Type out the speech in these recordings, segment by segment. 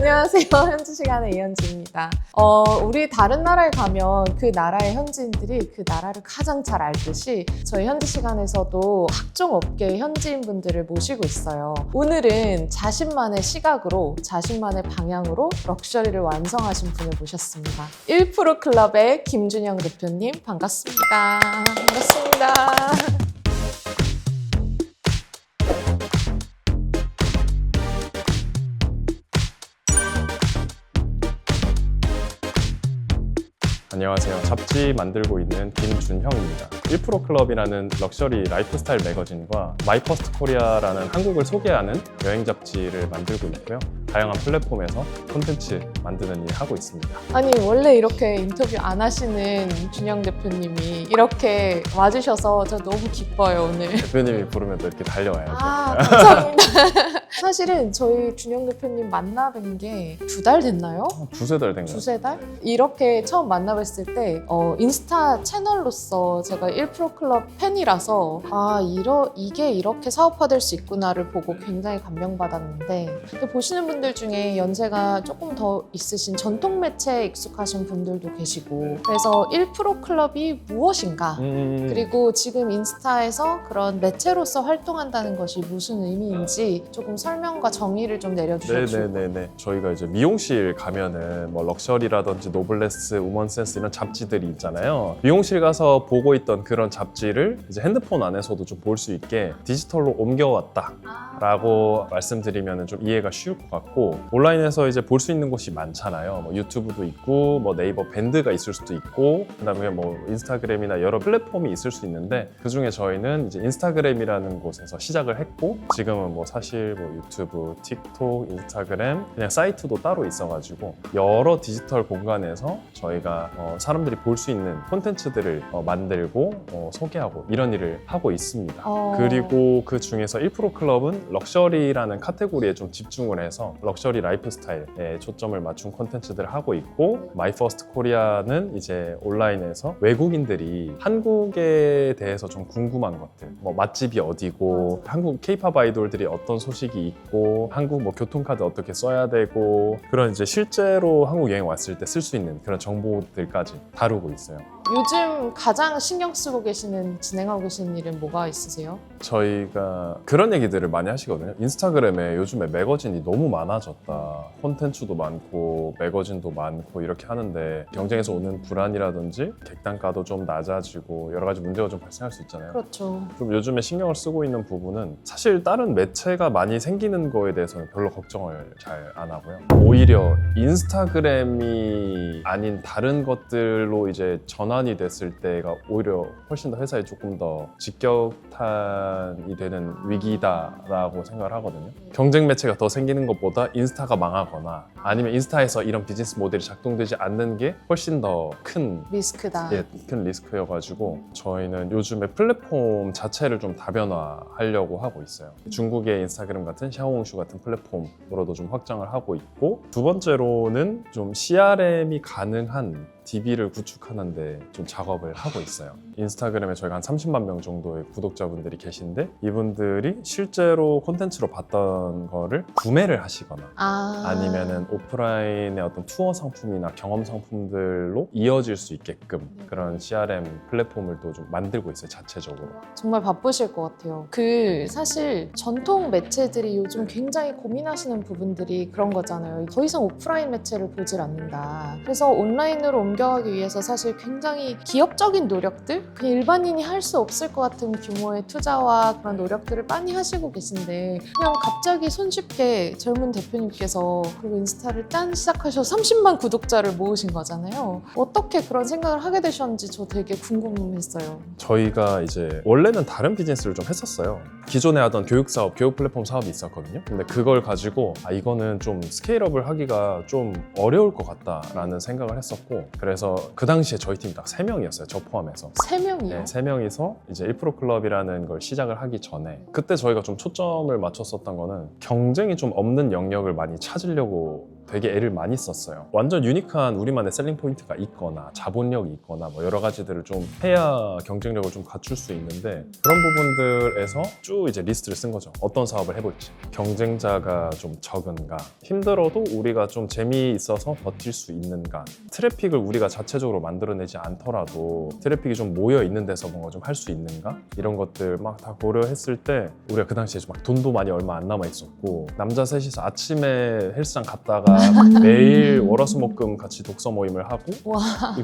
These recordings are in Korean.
안녕하세요. 현지 시간의 이현지입니다. 우리 다른 나라에 가면 그 나라의 현지인들이 그 나라를 가장 잘 알듯이 저희 현지 시간에서도 각종 업계의 현지인분들을 모시고 있어요. 오늘은 자신만의 시각으로, 자신만의 방향으로 럭셔리를 완성하신 분을 모셨습니다. 1% 클럽의 김준영 대표님 반갑습니다. 반갑습니다. 안녕하세요. 잡지 만들고 있는 김준형입니다. 1% 클럽이라는 럭셔리 라이프스타일 매거진과 마이퍼스트 코리아라는 한국을 소개하는 여행 잡지를 만들고 있고요. 다양한 플랫폼에서 콘텐츠 만드는 일 하고 있습니다. 아니 원래 이렇게 인터뷰 안 하시는 준영 대표님이 이렇게 와주셔서 저 너무 기뻐요 오늘. 대표님이 부르면 또 이렇게 달려와야죠. 감사합니다. 사실은 저희 준영 대표님 만나뵌 게 2달 됐나요? 두세 달 된 것 같아요. 두세 달? 이렇게 처음 만나뵀을 때 인스타 채널로서 제가 1% 클럽 팬이라서 이게 이렇게 사업화될 수 있구나를 보고 굉장히 감명받았는데 보시는 분들 중에 연세가 조금 더 있으신 전통 매체에 익숙하신 분들도 계시고 그래서 1% 클럽이 무엇인가 그리고 지금 인스타에서 그런 매체로서 활동한다는 것이 무슨 의미인지 조금 설명과 정의를 좀 내려주셔도 네네네네. 저희가 이제 미용실 가면은 뭐 럭셔리라든지 노블레스, 우먼센스 이런 잡지들이 있잖아요. 미용실 가서 보고 있던 그런 잡지를 이제 핸드폰 안에서도 좀 볼 수 있게 디지털로 옮겨왔다라고 말씀드리면 좀 이해가 쉬울 것 같고 온라인에서 이제 볼 수 있는 곳이 많잖아요. 뭐 유튜브도 있고 뭐 네이버 밴드가 있을 수도 있고 그다음에 뭐 인스타그램이나 여러 플랫폼이 있을 수 있는데 그 중에 저희는 이제 인스타그램이라는 곳에서 시작을 했고 지금은 뭐 사실 뭐 유튜브, 틱톡, 인스타그램 그냥 사이트도 따로 있어가지고 여러 디지털 공간에서 저희가 사람들이 볼 수 있는 콘텐츠들을 만들고 소개하고 이런 일을 하고 있습니다. 그리고 그 중에서 1% 클럽은 럭셔리라는 카테고리에 좀 집중을 해서 럭셔리 라이프스타일에 초점을 맞춘 콘텐츠들을 하고 있고 마이퍼스트 코리아는 이제 온라인에서 외국인들이 한국에 대해서 좀 궁금한 것들 뭐 맛집이 어디고 한국 케이팝 아이돌들이 어떤 소식이 있고 한국 뭐 교통카드 어떻게 써야 되고 그런 이제 실제로 한국 여행 왔을 때 쓸 수 있는 그런 정보들까지 다루고 있어요. 요즘 가장 신경 쓰고 계시는 진행하고 계시는 일은 뭐가 있으세요? 저희가 그런 얘기들을 많이 하시거든요. 인스타그램에 요즘에 매거진이 너무 많아졌다. 콘텐츠도 많고 매거진도 많고 이렇게 하는데 경쟁에서 오는 불안이라든지 객단가도 좀 낮아지고 여러 가지 문제가 좀 발생할 수 있잖아요. 그렇죠. 좀 요즘에 신경을 쓰고 있는 부분은 사실 다른 매체가 많이 생기는 거에 대해서는 별로 걱정을 잘 안 하고요. 오히려 인스타그램이 아닌 다른 것들로 이제 전환이 됐을 때가 오히려 훨씬 더 회사에 조금 더 직격탄이 되는 위기다라고 생각을 하거든요. 경쟁 매체가 더 생기는 것보다 인스타가 망하거나 아니면 인스타에서 이런 비즈니스 모델이 작동되지 않는 게 훨씬 더 큰 리스크다. 큰 리스크여가지고 저희는 요즘에 플랫폼 자체를 좀 다변화하려고 하고 있어요. 중국의 인스타그램 같은 샤오홍슈 같은 플랫폼으로도 좀 확장을 하고 있고 두 번째로는 좀 CRM이 가능한 DB를 구축하는데 좀 작업을 하고 있어요. 인스타그램에 저희가 한 30만 명 정도의 구독자분들이 계신데 이분들이 실제로 콘텐츠로 봤던 거를 구매를 하시거나 아니면은 오프라인의 어떤 투어 상품이나 경험 상품들로 이어질 수 있게끔 그런 CRM 플랫폼을 또 좀 만들고 있어요, 자체적으로. 정말 바쁘실 것 같아요. 사실 전통 매체들이 요즘 굉장히 고민하시는 부분들이 그런 거잖아요. 더 이상 오프라인 매체를 보질 않는다. 그래서 온라인으로 옮겨가기 위해서 사실 굉장히 기업적인 노력들? 그냥 일반인이 할 수 없을 것 같은 규모의 투자와 그런 노력들을 많이 하시고 계신데 그냥 갑자기 손쉽게 젊은 대표님께서 그리고 인스타를 짠 시작하셔서 30만 구독자를 모으신 거잖아요. 어떻게 그런 생각을 하게 되셨는지 저 되게 궁금했어요. 저희가 이제 원래는 다른 비즈니스를 좀 했었어요. 기존에 하던 교육 사업, 교육 플랫폼 사업이 있었거든요. 근데 그걸 가지고 이거는 좀 스케일업을 하기가 좀 어려울 것 같다라는 생각을 했었고 그래서 그 당시에 저희 팀이 딱 3명이었어요. 저 포함해서. 3명이요? 네, 3명이서 이제 1% 클럽이라는 걸 시작을 하기 전에 그때 저희가 좀 초점을 맞췄었던 거는 경쟁이 좀 없는 영역을 많이 찾으려고 되게 애를 많이 썼어요. 완전 유니크한 우리만의 셀링 포인트가 있거나 자본력이 있거나 뭐 여러 가지들을 좀 해야 경쟁력을 좀 갖출 수 있는데 그런 부분들에서 쭉 이제 리스트를 쓴 거죠. 어떤 사업을 해볼지. 경쟁자가 좀 적은가? 힘들어도 우리가 좀 재미있어서 버틸 수 있는가? 트래픽을 우리가 자체적으로 만들어내지 않더라도 트래픽이 좀 모여 있는 데서 뭔가 좀 할 수 있는가? 이런 것들 막 다 고려했을 때 우리가 그 당시에 막 돈도 많이 얼마 안 남아 있었고 남자 셋이서 아침에 헬스장 갔다가 매일 월화수목금 같이 독서 모임을 하고 와.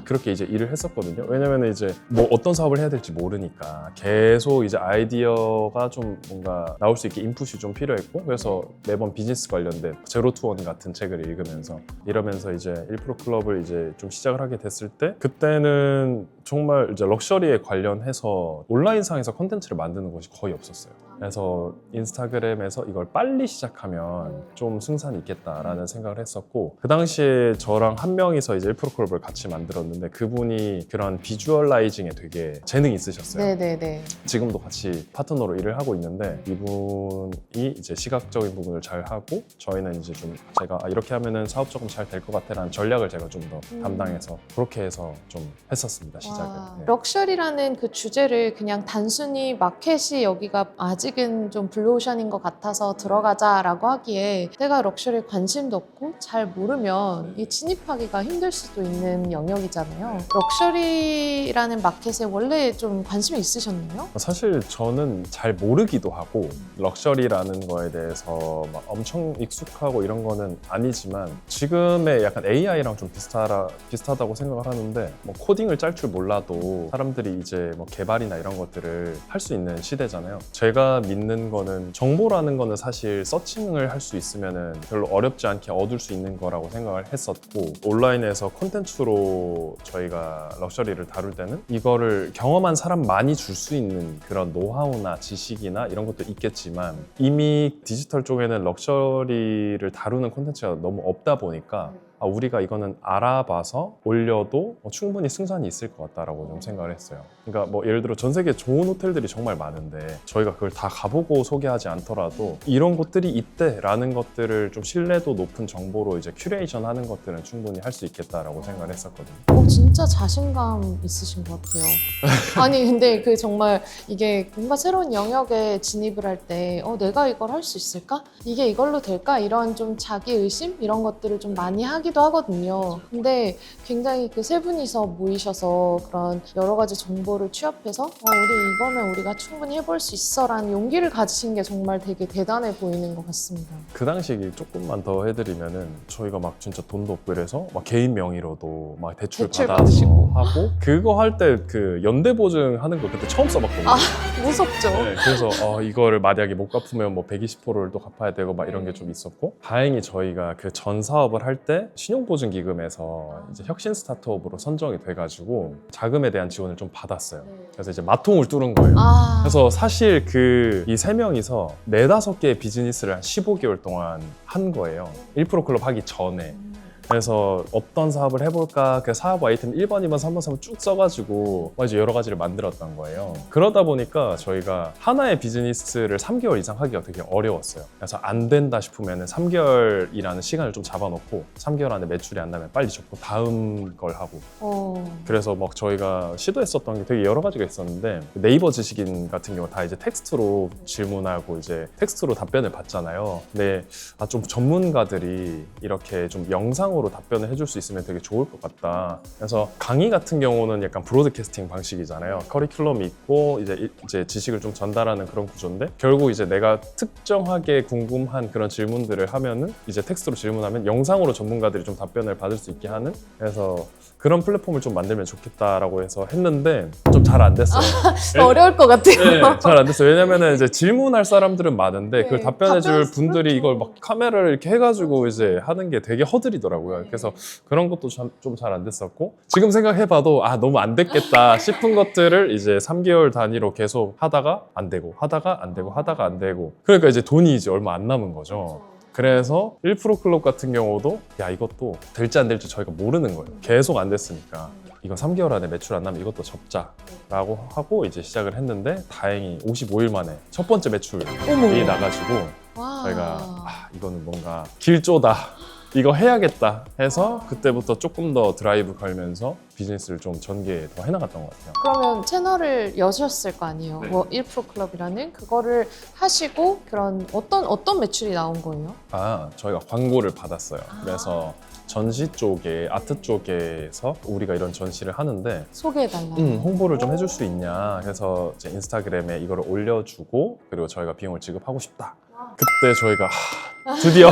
그렇게 이제 일을 했었거든요. 왜냐면 이제 뭐 어떤 사업을 해야 될지 모르니까 계속 이제 아이디어가 좀 뭔가 나올 수 있게 인풋이 좀 필요했고 그래서 매번 비즈니스 관련된 제로 투 원 같은 책을 읽으면서 이러면서 이제 1% 클럽을 이제 좀 시작을 하게 됐을 때 그때는 정말 이제 럭셔리에 관련해서 온라인상에서 콘텐츠를 만드는 곳이 거의 없었어요. 그래서 인스타그램에서 이걸 빨리 시작하면 좀 승산이 있겠다라는 생각을 했었고 그 당시에 저랑 한 명이서 이제 1% 클럽을 같이 만들었는데 그분이 그런 비주얼라이징에 되게 재능이 있으셨어요. 네네네. 지금도 같이 파트너로 일을 하고 있는데 이분이 이제 시각적인 부분을 잘 하고 저희는 이제 좀 제가 이렇게 하면은 사업적으로 잘 될 것 같아라는 전략을 제가 좀 더 담당해서 그렇게 해서 좀 했었습니다. 시작을. 네. 럭셔리라는 그 주제를 그냥 단순히 마켓이 여기가 아직은 좀 블루오션인 것 같아서 들어가자라고 하기에 내가 럭셔리에 관심도 없고 잘 모르면 이 진입하기가 힘들 수도 있는 영역이잖아요. 럭셔리라는 마켓에 원래 좀 관심이 있으셨나요? 사실 저는 잘 모르기도 하고 럭셔리라는 거에 대해서 막 엄청 익숙하고 이런 거는 아니지만 지금의 약간 AI랑 좀 비슷하다고 생각을 하는데 뭐 코딩을 짤 줄 몰라도 사람들이 이제 뭐 개발이나 이런 것들을 할 수 있는 시대잖아요. 제가 믿는 거는 정보라는 거는 사실 서칭을 할 수 있으면은 별로 어렵지 않게 얻을 수 있는 거라고 생각을 했었고 온라인에서 콘텐츠로 저희가 럭셔리를 다룰 때는 이거를 경험한 사람 많이 줄 수 있는 그런 노하우나 지식이나 이런 것도 있겠지만 이미 디지털 쪽에는 럭셔리를 다루는 콘텐츠가 너무 없다 보니까 우리가 이거는 알아봐서 올려도 충분히 승산이 있을 것 같다라고 좀 생각을 했어요. 그러니까 뭐 예를 들어 전 세계 좋은 호텔들이 정말 많은데 저희가 그걸 다 가보고 소개하지 않더라도 이런 곳들이 있대라는 것들을 좀 신뢰도 높은 정보로 이제 큐레이션 하는 것들은 충분히 할 수 있겠다라고 생각을 했었거든요. 진짜 자신감 있으신 것 같아요. 아니 근데 그 정말 이게 뭔가 새로운 영역에 진입을 할 때 내가 이걸 할 수 있을까? 이게 이걸로 될까? 이런 좀 자기 의심 이런 것들을 좀 많이 하기도 하거든요. 근데 굉장히 그 세 분이서 모이셔서 그런 여러 가지 정보를 취합해서 우리 이거는 우리가 충분히 해볼 수 있어라는 용기를 가지신 게 정말 되게 대단해 보이는 것 같습니다. 그 당시 얘기 조금만 더 해드리면은 저희가 막 진짜 돈도 없고 이래서 막 개인 명의로도 막 대출 받아서 받으시고. 하고 그거 할 때 그 연대 보증 하는 거 그때 처음 써봤거든요. 무섭죠? 네, 그래서 이거를 만약에 못 갚으면 뭐 120%를 또 갚아야 되고 막 이런 게 좀 있었고 다행히 저희가 그 전 사업을 할 때 신용보증기금에서 이제 혁신 스타트업으로 선정이 돼가지고 자금에 대한 지원을 좀 받았어요. 그래서 이제 마통을 뚫은 거예요. 그래서 사실 이 세 명이서 4-5개의 비즈니스를 한 15개월 동안 한 거예요. 1% 클럽 하기 전에. 그래서 어떤 사업을 해볼까 그 사업 아이템 1번, 2번, 3번, 4번 쭉 써가지고 이제 여러 가지를 만들었던 거예요. 그러다 보니까 저희가 하나의 비즈니스를 3개월 이상 하기가 되게 어려웠어요. 그래서 안 된다 싶으면 3개월이라는 시간을 좀 잡아놓고 3개월 안에 매출이 안 나면 빨리 접고 다음 걸 하고 그래서 막 저희가 시도했었던 게 되게 여러 가지가 있었는데 네이버 지식인 같은 경우 다 이제 텍스트로 질문하고 이제 텍스트로 답변을 받잖아요. 근데 좀 전문가들이 이렇게 좀 영상으로 답변을 해줄 수 있으면 되게 좋을 것 같다. 그래서 강의 같은 경우는 약간 브로드캐스팅 방식이잖아요. 커리큘럼이 있고 이제 지식을 좀 전달하는 그런 구조인데 결국 이제 내가 특정하게 궁금한 그런 질문들을 하면은 이제 텍스트로 질문하면 영상으로 전문가들이 좀 답변을 받을 수 있게 하는 그래서 그런 플랫폼을 좀 만들면 좋겠다라고 해서 했는데 좀 잘 안 됐어요. 어려울 것 같아요. 네, 잘 안 됐어요. 왜냐면은 이제 질문할 사람들은 많은데 그걸 답변해줄 분들이 이걸 막 카메라를 이렇게 해가지고 이제 하는 게 되게 허들이더라고요. 그래서 그런 것도 좀 잘 안 됐었고 지금 생각해봐도 너무 안 됐겠다 싶은 것들을 이제 3개월 단위로 계속 하다가 안 되고 하다가 안 되고 하다가 안 되고 그러니까 이제 돈이 이제 얼마 안 남은 거죠. 그래서 1% 클럽 같은 경우도 이것도 될지 안 될지 저희가 모르는 거예요. 계속 안 됐으니까 이거 3개월 안에 매출 안 나면 이것도 접자라고 하고 이제 시작을 했는데 다행히 55일 만에 첫 번째 매출이 나가지고 저희가 이거는 뭔가 길조다 이거 해야겠다 해서 그때부터 조금 더 드라이브 걸면서 비즈니스를 좀 전개 더 해나갔던 것 같아요. 그러면 채널을 여셨을 거 아니에요. 네. 뭐 1% 클럽이라는 그거를 하시고 그런 어떤 매출이 나온 거예요? 저희가 광고를 받았어요. 그래서 전시 쪽에 아트 쪽에서 우리가 이런 전시를 하는데 소개해달라. 홍보를 좀 해줄 수 있냐 해서 이제 인스타그램에 이거를 올려주고 그리고 저희가 비용을 지급하고 싶다. 그때 저희가 드디어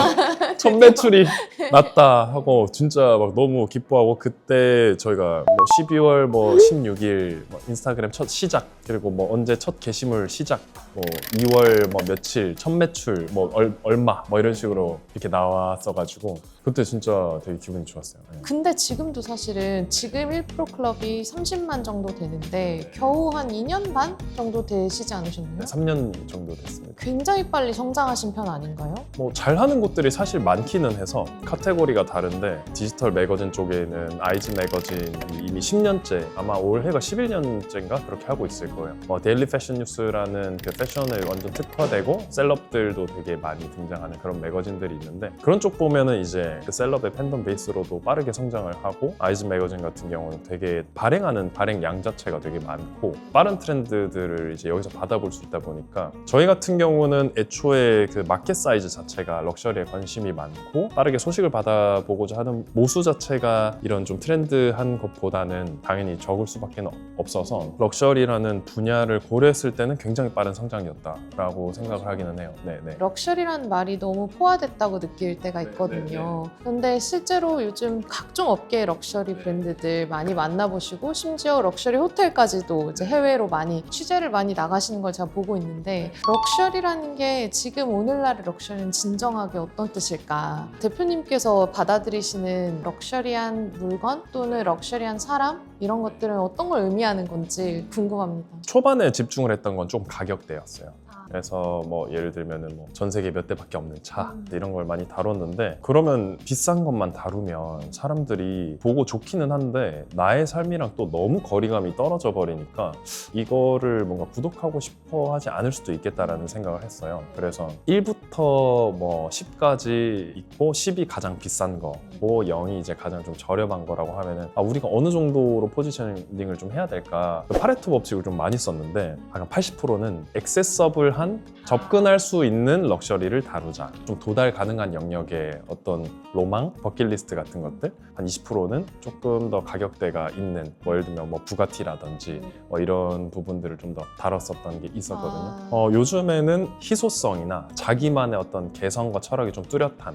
첫 매출이 났다 하고 진짜 막 너무 기뻐하고 그때 저희가 뭐 12월 뭐 16일 뭐 인스타그램 첫 시작 그리고 뭐 언제 첫 게시물 시작 뭐 2월 뭐 며칠 첫 매출 뭐 얼마 뭐 이런 식으로 이렇게 나왔어가지고 그때 진짜 되게 기분이 좋았어요. 네. 근데 지금도 사실은 지금 1% 클럽이 30만 정도 되는데 겨우 한 2년 반 정도 되시지 않으셨나요? 3년 정도 됐습니다. 굉장히 빨리 성장하신 편 아닌가요? 뭐 잘하는 곳들이 사실 많기는 해서 카테고리가 다른데 디지털 매거진 쪽에는 아이즈 매거진이 이미 10년째 아마 올해가 11년째인가 그렇게 하고 있을 거예요. 데일리 패션 뉴스라는 그 패션을 완전 특화되고 셀럽들도 되게 많이 등장하는 그런 매거진들이 있는데 그런 쪽 보면은 이제 그 셀럽의 팬덤 베이스로도 빠르게 성장을 하고 아이즈 매거진 같은 경우는 되게 발행하는 발행량 자체가 되게 많고 빠른 트렌드들을 이제 여기서 받아볼 수 있다 보니까 저희 같은 경우는 애초에 그 마켓 사이즈 자체가 럭셔리에 관심이 많고 빠르게 소식을 받아보고자 하는 모수 자체가 이런 좀 트렌드한 것보다는 당연히 적을 수밖에 없어서 럭셔리라는 분야를 고려했을 때는 굉장히 빠른 성장이었다라고 생각을 하기는 해요. 네네. 럭셔리라는 말이 너무 포화됐다고 느낄 때가 있거든요. 그런데 실제로 요즘 각종 업계의 럭셔리 브랜드들 많이 만나보시고 심지어 럭셔리 호텔까지도 이제 해외로 많이 취재를 많이 나가시는 걸 제가 보고 있는데 럭셔리라는 게 지금 오늘날의 럭셔리는 진정하게 어떤 뜻일까? 대표님께서 받아들이시는 럭셔리한 물건 또는 럭셔리한 사람 이런 것들은 어떤 걸 의미하는 건지 궁금합니다. 초반에 집중을 했던 건 좀 가격대였어요. 그래서 뭐 예를 들면은 뭐 전 세계 몇 대밖에 없는 차 이런 걸 많이 다뤘는데 그러면 비싼 것만 다루면 사람들이 보고 좋기는 한데 나의 삶이랑 또 너무 거리감이 떨어져 버리니까 이거를 뭔가 구독하고 싶어 하지 않을 수도 있겠다라는 생각을 했어요. 그래서 1부터 뭐 10까지 있고 10이 가장 비싼 거, 뭐 0이 이제 가장 좀 저렴한 거라고 하면은 우리가 어느 정도로 포지셔닝을 좀 해야 될까? 파레토 법칙을 좀 많이 썼는데 한 80%는 액세서블한 접근할 수 있는 럭셔리를 다루자. 좀 도달 가능한 영역의 어떤 로망, 버킷리스트 같은 것들 한 20%는 조금 더 가격대가 있는 뭐 예를 들면 뭐 부가티라든지 뭐 이런 부분들을 좀 더 다뤘었던 게 있었거든요. 요즘에는 희소성이나 자기만의 어떤 개성과 철학이 좀 뚜렷한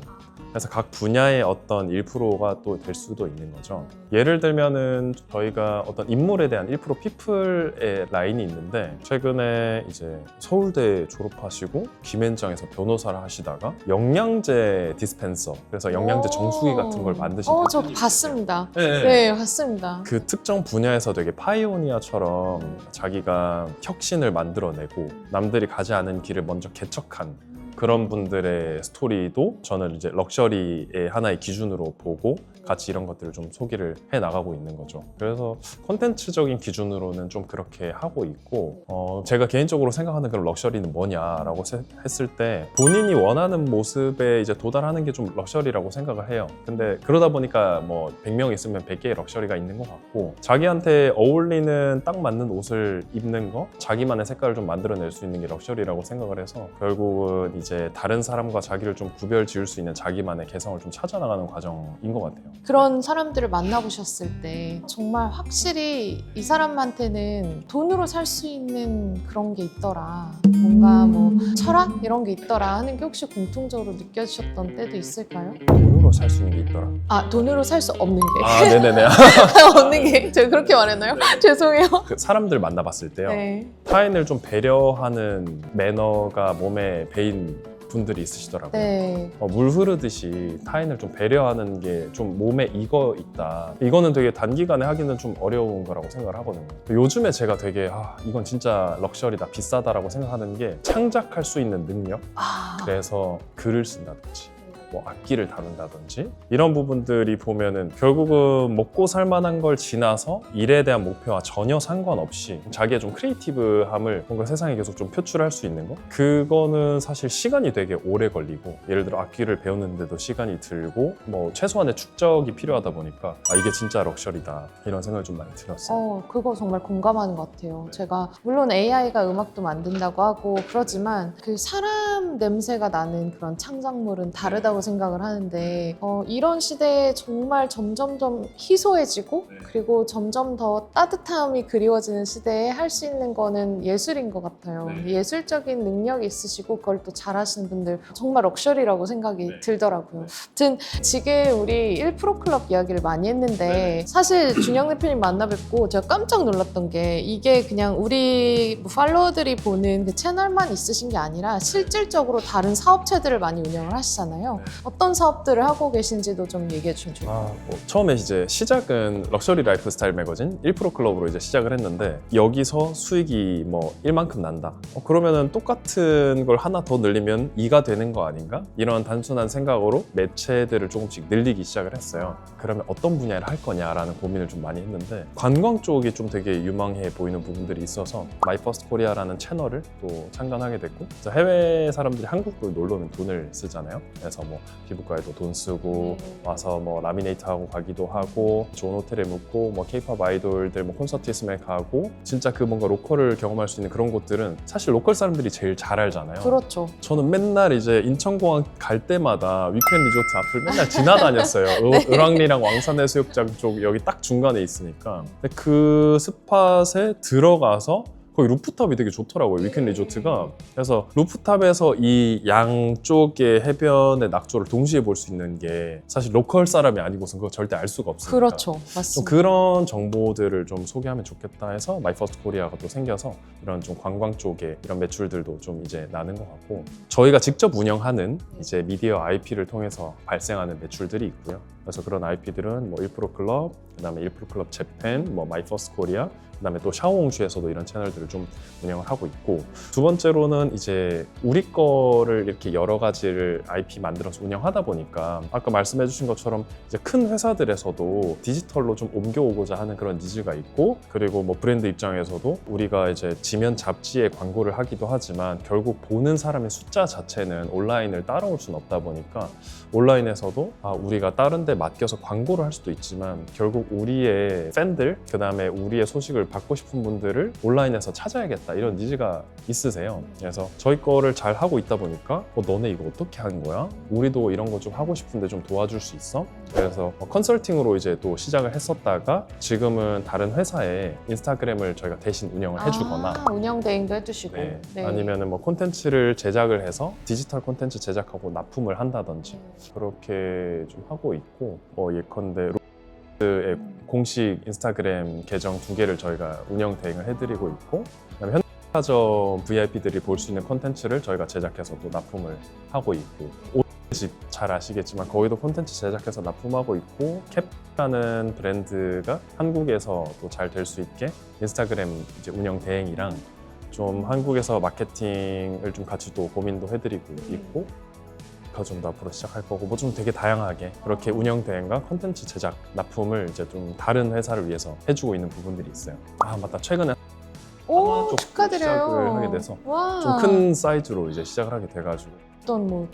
그래서 각 분야의 어떤 1%가 또 될 수도 있는 거죠. 예를 들면은 저희가 어떤 인물에 대한 1% 피플의 라인이 있는데 최근에 이제 서울대 졸업하시고 김앤장에서 변호사를 하시다가 영양제 디스펜서 그래서 영양제 정수기 같은 걸 만드신 저 분이 봤습니다. 있어요. 네, 봤습니다. 그 특정 분야에서 되게 파이오니아처럼 자기가 혁신을 만들어내고 남들이 가지 않은 길을 먼저 개척한 그런 분들의 스토리도 저는 이제 럭셔리의 하나의 기준으로 보고 같이 이런 것들을 좀 소개를 해 나가고 있는 거죠. 그래서 콘텐츠적인 기준으로는 좀 그렇게 하고 있고 제가 개인적으로 생각하는 그런 럭셔리는 뭐냐라고 했을 때 본인이 원하는 모습에 이제 도달하는 게 좀 럭셔리라고 생각을 해요. 근데 그러다 보니까 뭐 100명 있으면 100개의 럭셔리가 있는 것 같고 자기한테 어울리는 딱 맞는 옷을 입는 거 자기만의 색깔을 좀 만들어낼 수 있는 게 럭셔리라고 생각을 해서 결국은 이제 다른 사람과 자기를 좀 구별 지을 수 있는 자기만의 개성을 좀 찾아나가는 과정인 것 같아요. 그런 사람들을 만나보셨을 때 정말 확실히 이 사람한테는 돈으로 살 수 있는 그런 게 있더라. 뭔가 뭐 철학 이런 게 있더라 하는 게 혹시 공통적으로 느껴지셨던 때도 있을까요? 돈으로 살 수 있는 게 있더라. 돈으로 살 수 없는 게. 네네네. 없는 게. 제가 그렇게 말했나요? 죄송해요. 그 사람들 만나봤을 때요. 네. 타인을 좀 배려하는 매너가 몸에 배인 분들이 있으시더라고요. 네. 물 흐르듯이 타인을 좀 배려하는 게 좀 몸에 익어 있다. 이거는 되게 단기간에 하기는 좀 어려운 거라고 생각을 하거든요. 요즘에 제가 되게 이건 진짜 럭셔리다, 비싸다라고 생각하는 게 창작할 수 있는 능력. 그래서 글을 쓴다든지 뭐 악기를 다룬다든지 이런 부분들이 보면은 결국은 먹고 살 만한 걸 지나서 일에 대한 목표와 전혀 상관없이 자기의 좀 크리에이티브함을 뭔가 세상에 계속 좀 표출할 수 있는 거, 그거는 사실 시간이 되게 오래 걸리고, 예를 들어 악기를 배우는데도 시간이 들고 뭐 최소한의 축적이 필요하다 보니까 이게 진짜 럭셔리다 이런 생각을 좀 많이 들었어요. 그거 정말 공감하는 것 같아요. 제가 물론 AI가 음악도 만든다고 하고 그러지만 그 사람 냄새가 나는 그런 창작물은 다르다고 생각을 하는데 이런 시대에 정말 점점점 희소해지고 그리고 점점 더 따뜻함이 그리워지는 시대에 할 수 있는 거는 예술인 것 같아요. 예술적인 능력이 있으시고 그걸 또 잘하시는 분들 정말 럭셔리라고 생각이 들더라고요. 아무튼 지금 우리 1% 클럽 이야기를 많이 했는데 사실 준영 대표님 만나 뵙고 제가 깜짝 놀랐던 게 이게 그냥 우리 뭐 팔로워들이 보는 그 채널만 있으신 게 아니라 실질적으로 다른 사업체들을 많이 운영을 하시잖아요. 어떤 사업들을 하고 계신지도 좀 얘기해 주시면 좋을 것 같아요. 처음에 이제 시작은 럭셔리 라이프 스타일 매거진 1% 클럽으로 이제 시작을 했는데, 여기서 수익이 뭐 1만큼 난다. 그러면은 똑같은 걸 하나 더 늘리면 2가 되는 거 아닌가? 이런 단순한 생각으로 매체들을 조금씩 늘리기 시작을 했어요. 그러면 어떤 분야를 할 거냐라는 고민을 좀 많이 했는데, 관광 쪽이 좀 되게 유망해 보이는 부분들이 있어서 마이 퍼스트 코리아라는 채널을 또 창단하게 됐고, 해외 사람들이 한국을 놀러 오면 돈을 쓰잖아요. 그래서 뭐 피부과에도 돈 쓰고 와서 뭐 라미네이트 하고 가기도 하고, 좋은 호텔에 묵고 뭐 케이팝 아이돌들 뭐 콘서트 있으면 가고, 진짜 그 뭔가 로컬을 경험할 수 있는 그런 곳들은 사실 로컬 사람들이 제일 잘 알잖아요. 그렇죠. 저는 맨날 이제 인천공항 갈 때마다 위켄 리조트 앞을 맨날 지나다녔어요. 을왕리랑 왕산해수욕장 쪽 여기 딱 중간에 있으니까. 근데 그 스팟에 들어가서 거기 루프탑이 되게 좋더라고요, 위켄 리조트가. 그래서 루프탑에서 이 양쪽의 해변의 낙조를 동시에 볼 수 있는 게 사실 로컬 사람이 아니고선 그거 절대 알 수가 없으니까. 그렇죠. 좀 맞습니다. 그런 정보들을 좀 소개하면 좋겠다 해서 마이 퍼스트 코리아가 또 생겨서 이런 좀 관광 쪽에 이런 매출들도 좀 이제 나는 것 같고, 저희가 직접 운영하는 이제 미디어 IP를 통해서 발생하는 매출들이 있고요. 그래서 그런 IP들은 뭐 1% 클럽, 그다음에 1% 클럽 재팬, 뭐 마이 퍼스트 코리아, 그다음에 또 샤오홍슈에서도 이런 채널들을 좀 운영을 하고 있고, 두 번째로는 이제 우리 거를 이렇게 여러 가지를 IP 만들어서 운영하다 보니까 아까 말씀해 주신 것처럼 이제 큰 회사들에서도 디지털로 좀 옮겨오고자 하는 그런 니즈가 있고, 그리고 뭐 브랜드 입장에서도 우리가 이제 지면 잡지에 광고를 하기도 하지만 결국 보는 사람의 숫자 자체는 온라인을 따라올 수는 없다 보니까 온라인에서도 우리가 다른 데 맡겨서 광고를 할 수도 있지만 결국 우리의 팬들, 그다음에 우리의 소식을 받고 싶은 분들을 온라인에서 찾아야겠다, 이런 니즈가 있으세요. 그래서 저희 거를 잘 하고 있다 보니까 너네 이거 어떻게 하는 거야? 우리도 이런 거 좀 하고 싶은데 좀 도와줄 수 있어? 그래서 컨설팅으로 이제 또 시작을 했었다가 지금은 다른 회사에 인스타그램을 저희가 대신 운영을 해주거나 운영 대행도 해주시고 네. 아니면은 뭐 콘텐츠를 제작을 해서 디지털 콘텐츠 제작하고 납품을 한다든지 그렇게 좀 하고 있고, 예컨대 의 공식 인스타그램 계정 2개를 저희가 운영 대행을 해드리고 있고, 그다음에 현대백화점 VIP들이 볼 수 있는 콘텐츠를 저희가 제작해서 또 납품을 하고 있고, 옷집 잘 아시겠지만 거기도 콘텐츠 제작해서 납품하고 있고, 캡라는 브랜드가 한국에서 또 잘 될 수 있게 인스타그램 이제 운영 대행이랑 좀 한국에서 마케팅을 좀 같이 또 고민도 해드리고 있고, 좀 더 앞으로 시작할 거고, 뭐 좀 되게 다양하게 그렇게 운영 대행과 콘텐츠 제작 납품을 이제 좀 다른 회사를 위해서 해주고 있는 부분들이 있어요. 맞다, 최근에 오, 쪽 축하드려요. 시작을 하게 돼서 와. 좀 큰 사이즈로 이제 시작을 하게 돼가지고, 어떤 뭐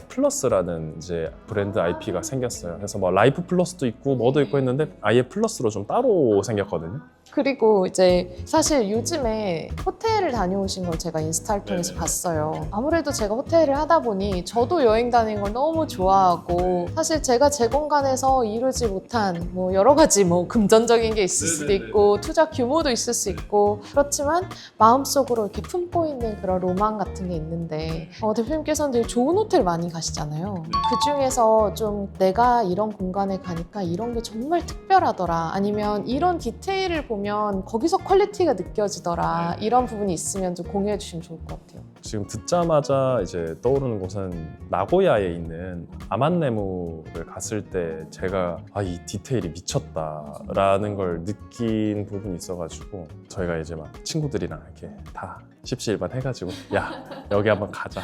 플러스라는 이제 브랜드 IP가 생겼어요. 그래서 뭐 라이프 플러스도 있고 뭐도 있고 했는데 아예 플러스로 좀 따로 생겼거든요. 그리고 이제 사실 요즘에 호텔을 다녀오신 걸 제가 인스타를 통해서 봤어요. 아무래도 제가 호텔을 하다 보니 저도 여행 다니는 걸 너무 좋아하고, 사실 제가 제 공간에서 이루지 못한 뭐 여러 가지 뭐 금전적인 게 있을 수도 있고 투자 규모도 있을 수 있고, 그렇지만 마음속으로 이렇게 품고 있는 그런 로망 같은 게 있는데 대표님께서는 되게 좋은 호텔 많이 가시잖아요. 그 중에서 좀 내가 이런 공간에 가니까 이런 게 정말 특별하더라, 아니면 이런 디테일을 보면 거기서 퀄리티가 느껴지더라, 이런 부분이 있으면 좀 공유해 주시면 좋을 것 같아요. 지금 듣자마자 이제 떠오르는 곳은 나고야에 있는 아만네무를 갔을 때 제가 이 디테일이 미쳤다라는 걸 느낀 부분이 있어가지고, 저희가 이제 막 친구들이랑 이렇게 다 십시일반 해가지고 야 여기 한번 가자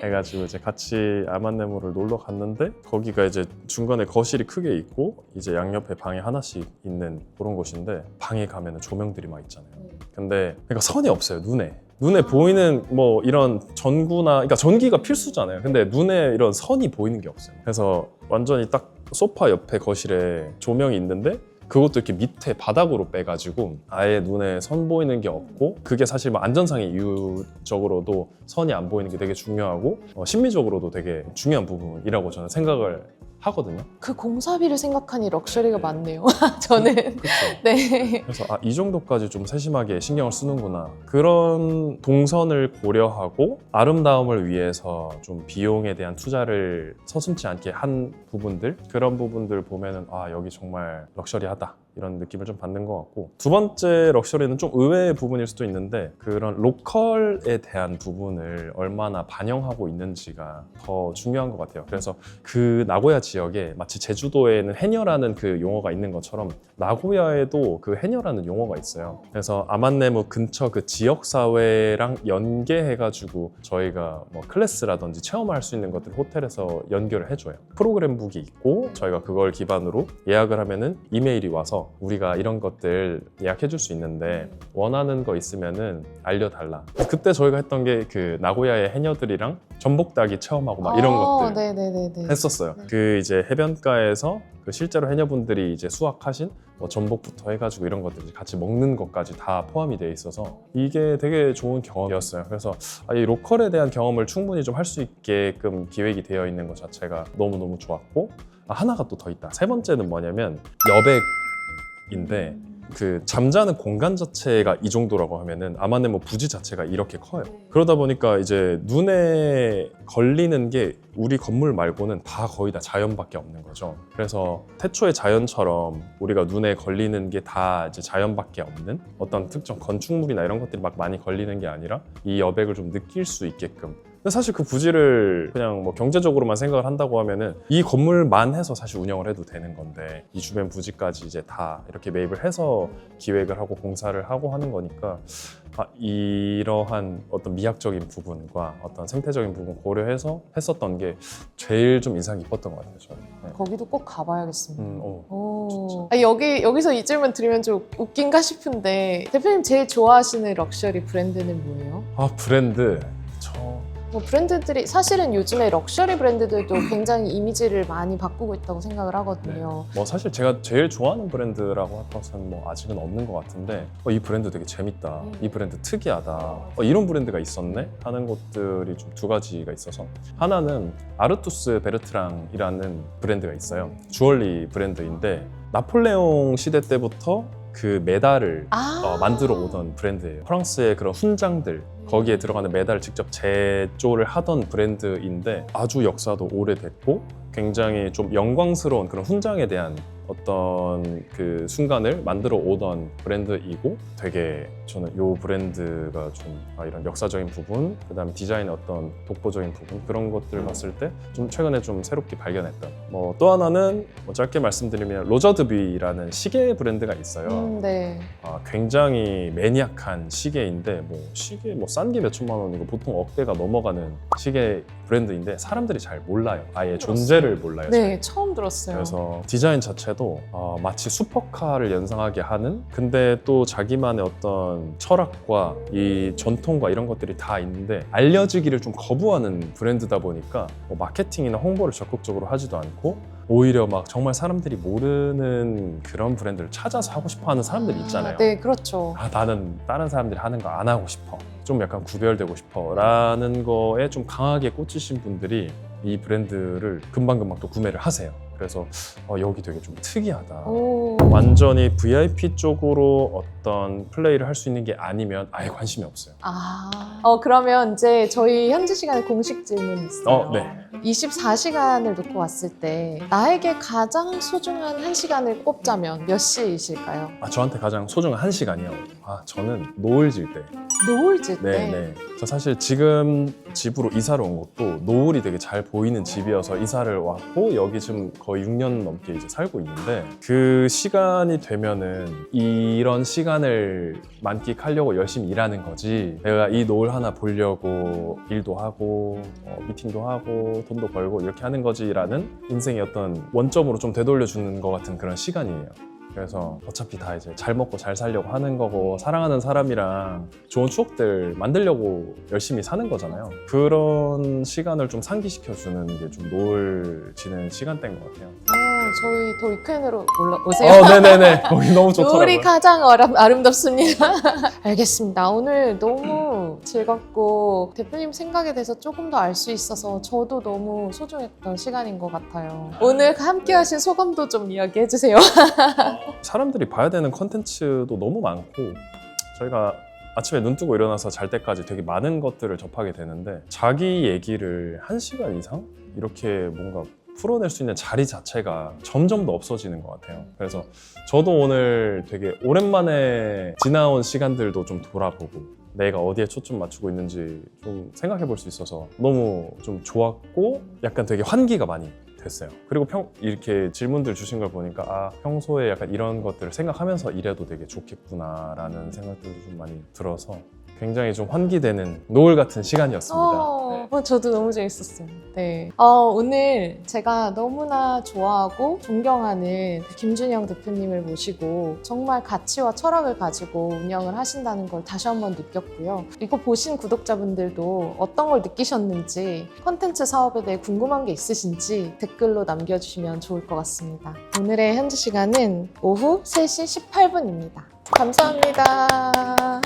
해가지고 이제 같이 아만네모를 놀러 갔는데 거기가 이제 중간에 거실이 크게 있고 이제 양옆에 방이 하나씩 있는 그런 곳인데 방에 가면은 조명들이 막 있잖아요. 근데 그러니까 선이 없어요. 눈에 보이는 뭐 이런 전구나 그러니까 전기가 필수잖아요. 근데 눈에 이런 선이 보이는 게 없어요. 그래서 완전히 딱 소파 옆에 거실에 조명이 있는데 그것도 이렇게 밑에 바닥으로 빼가지고 아예 눈에 선 보이는 게 없고 그게 사실 뭐 안전상의 이유적으로도 선이 안 보이는 게 되게 중요하고 심미적으로도 되게 중요한 부분이라고 저는 생각을 하거든요. 그 공사비를 생각하니 럭셔리가 많네요. 저는. 그렇죠. 네. 그래서 이 정도까지 좀 세심하게 신경을 쓰는구나. 그런 동선을 고려하고 아름다움을 위해서 좀 비용에 대한 투자를 서슴지 않게 한 부분들 그런 부분들 보면은 여기 정말 럭셔리하다 이런 느낌을 좀 받는 것 같고 두 번째 럭셔리는 좀 의외의 부분일 수도 있는데 그런 로컬에 대한 부분을 얼마나 반영하고 있는지가 더 중요한 것 같아요. 그래서 그 나고야 지역에 마치 제주도에는 해녀라는 그 용어가 있는 것처럼 나고야에도 그 해녀라는 용어가 있어요. 그래서 아만네모 근처 그 지역사회랑 연계해가지고 저희가 뭐 클래스라든지 체험할 수 있는 것들 호텔에서 연결을 해줘요. 프로그램북이 있고 저희가 그걸 기반으로 예약을 하면은 이메일이 와서 우리가 이런 것들 예약해줄 수 있는데 원하는 거 있으면은 알려달라. 그때 저희가 했던 게 그 나고야의 해녀들이랑 전복 따기 체험하고 막 이런 것들 네네네네. 했었어요. 그 이제 해변가에서 그 실제로 해녀분들이 이제 수확하신 뭐 전복부터 해가지고 이런 것들 같이 먹는 것까지 다 포함이 되어 있어서 이게 되게 좋은 경험이었어요. 그래서 이 로컬에 대한 경험을 충분히 좀 할 수 있게끔 기획이 되어 있는 것 자체가 너무너무 좋았고 하나가 또 더 있다. 세 번째는 뭐냐면 여백인데 그 잠자는 공간 자체가 이 정도라고 하면은 아마네모 부지 자체가 이렇게 커요. 그러다 보니까 이제 눈에 걸리는 게 우리 건물 말고는 다 거의 다 자연밖에 없는 거죠. 그래서 태초의 자연처럼 우리가 눈에 걸리는 게 다 이제 자연밖에 없는 어떤 특정 건축물이나 이런 것들이 막 많이 걸리는 게 아니라 이 여백을 좀 느낄 수 있게끔. 근데 사실 그 부지를 그냥 뭐 경제적으로만 생각을 한다고 하면은 이 건물만 해서 사실 운영을 해도 되는 건데 이 주변 부지까지 이제 다 이렇게 매입을 해서 기획을 하고 공사를 하고 하는 거니까 이러한 어떤 미학적인 부분과 어떤 생태적인 부분 고려해서 했었던 게 제일 좀 인상 깊었던 것 같아요. 저는. 네. 거기도 꼭 가봐야겠습니다. 진짜. 여기서 이 질문 드리면 좀 웃긴가 싶은데 대표님 제일 좋아하시는 럭셔리 브랜드는 뭐예요? 브랜드 뭐 브랜드들이 사실은 요즘에 럭셔리 브랜드들도 굉장히 이미지를 많이 바꾸고 있다고 생각을 하거든요. 뭐 사실 제가 제일 좋아하는 브랜드라고 하고서는 뭐 아직은 없는 것 같은데 이 브랜드 되게 재밌다, 이 브랜드 특이하다, 이런 브랜드가 있었네 하는 것들이 좀 두 가지가 있어서 하나는 아르투스 베르트랑이라는 브랜드가 있어요. 주얼리 브랜드인데 나폴레옹 시대 때부터 그 메달을 만들어 오던 브랜드예요. 프랑스의 그런 훈장들 거기에 들어가는 메달을 직접 제조를 하던 브랜드인데 아주 역사도 오래됐고 굉장히 좀 영광스러운 그런 훈장에 대한 어떤 그 순간을 만들어 오던 브랜드이고 되게 저는 이 브랜드가 좀 이런 역사적인 부분 그다음에 디자인의 어떤 독보적인 부분 그런 것들을 봤을 때 좀 최근에 좀 새롭게 발견했던 뭐 또 하나는 뭐 짧게 말씀드리면 로저드비라는 시계 브랜드가 있어요. 네. 굉장히 매니악한 시계인데 뭐 시계 뭐 싼 게 몇천만 원이고 보통 억대가 넘어가는 시계 브랜드인데 사람들이 잘 몰라요. 아예 존재를 몰라요. 네, 처음 들었어요. 그래서 디자인 자체도 마치 슈퍼카를 연상하게 하는 근데 또 자기만의 어떤 철학과 이 전통과 이런 것들이 다 있는데 알려지기를 좀 거부하는 브랜드다 보니까 뭐 마케팅이나 홍보를 적극적으로 하지도 않고 오히려 막 정말 사람들이 모르는 그런 브랜드를 찾아서 하고 싶어 하는 사람들이 있잖아요. 네, 그렇죠. 나는 다른 사람들이 하는 거 안 하고 싶어. 좀 약간 구별되고 싶어. 라는 거에 좀 강하게 꽂히신 분들이 이 브랜드를 금방금방 또 구매를 하세요. 그래서 여기 되게 좀 특이하다. 완전히 VIP 쪽으로 어떤 플레이를 할 수 있는 게 아니면 아예 관심이 없어요. 그러면 이제 저희 현지 시간에 공식 질문이 있어요. 네. 24시간을 놓고 왔을 때 나에게 가장 소중한 1시간을 꼽자면 몇 시이실까요? 저한테 가장 소중한 1시간이요. 저는 노을 질 때. 노을 질 때? 네. 저 사실 지금 집으로 이사를 온 것도 노을이 되게 잘 보이는 집이어서 이사를 왔고 여기 지금 거의 6년 넘게 이제 살고 있는데 그 시간이 되면은 이런 시간을 만끽하려고 열심히 일하는 거지 내가 이 노을 하나 보려고 일도 하고 미팅도 하고 돈도 벌고 이렇게 하는 거지라는 인생의 어떤 원점으로 좀 되돌려주는 것 같은 그런 시간이에요. 그래서 어차피 다 이제 잘 먹고 잘 살려고 하는 거고 사랑하는 사람이랑 좋은 추억들 만들려고 열심히 사는 거잖아요. 그런 시간을 좀 상기시켜주는 게 좀 노을 지는 시간대인 것 같아요. 저희 더 위크엔으로 올라오세요. 네네네. 거기 너무 좋더라고요. 노을이 가장 아름답습니다. 알겠습니다. 오늘 너무 즐겁고 대표님 생각에 대해서 조금 더 알 수 있어서 저도 너무 소중했던 시간인 것 같아요. 오늘 함께 하신 소감도 좀 이야기해 주세요. 사람들이 봐야 되는 컨텐츠도 너무 많고 저희가 아침에 눈 뜨고 일어나서 잘 때까지 되게 많은 것들을 접하게 되는데 자기 얘기를 1시간 이상 이렇게 뭔가 풀어낼 수 있는 자리 자체가 점점 더 없어지는 것 같아요. 그래서 저도 오늘 되게 오랜만에 지나온 시간들도 좀 돌아보고 내가 어디에 초점 맞추고 있는지 좀 생각해 볼 수 있어서 너무 좀 좋았고 약간 되게 환기가 많이 됐어요. 그리고 이렇게 질문들 주신 걸 보니까 평소에 약간 이런 것들을 생각하면서 일해도 되게 좋겠구나라는 생각들도 좀 많이 들어서 굉장히 좀 환기되는 노을 같은 시간이었습니다. 저도 너무 재밌었어요. 네. 오늘 제가 너무나 좋아하고 존경하는 김준영 대표님을 모시고 정말 가치와 철학을 가지고 운영을 하신다는 걸 다시 한번 느꼈고요. 이거 보신 구독자분들도 어떤 걸 느끼셨는지 콘텐츠 사업에 대해 궁금한 게 있으신지 댓글로 남겨주시면 좋을 것 같습니다. 오늘의 현재 시간은 오후 3시 18분입니다. 감사합니다.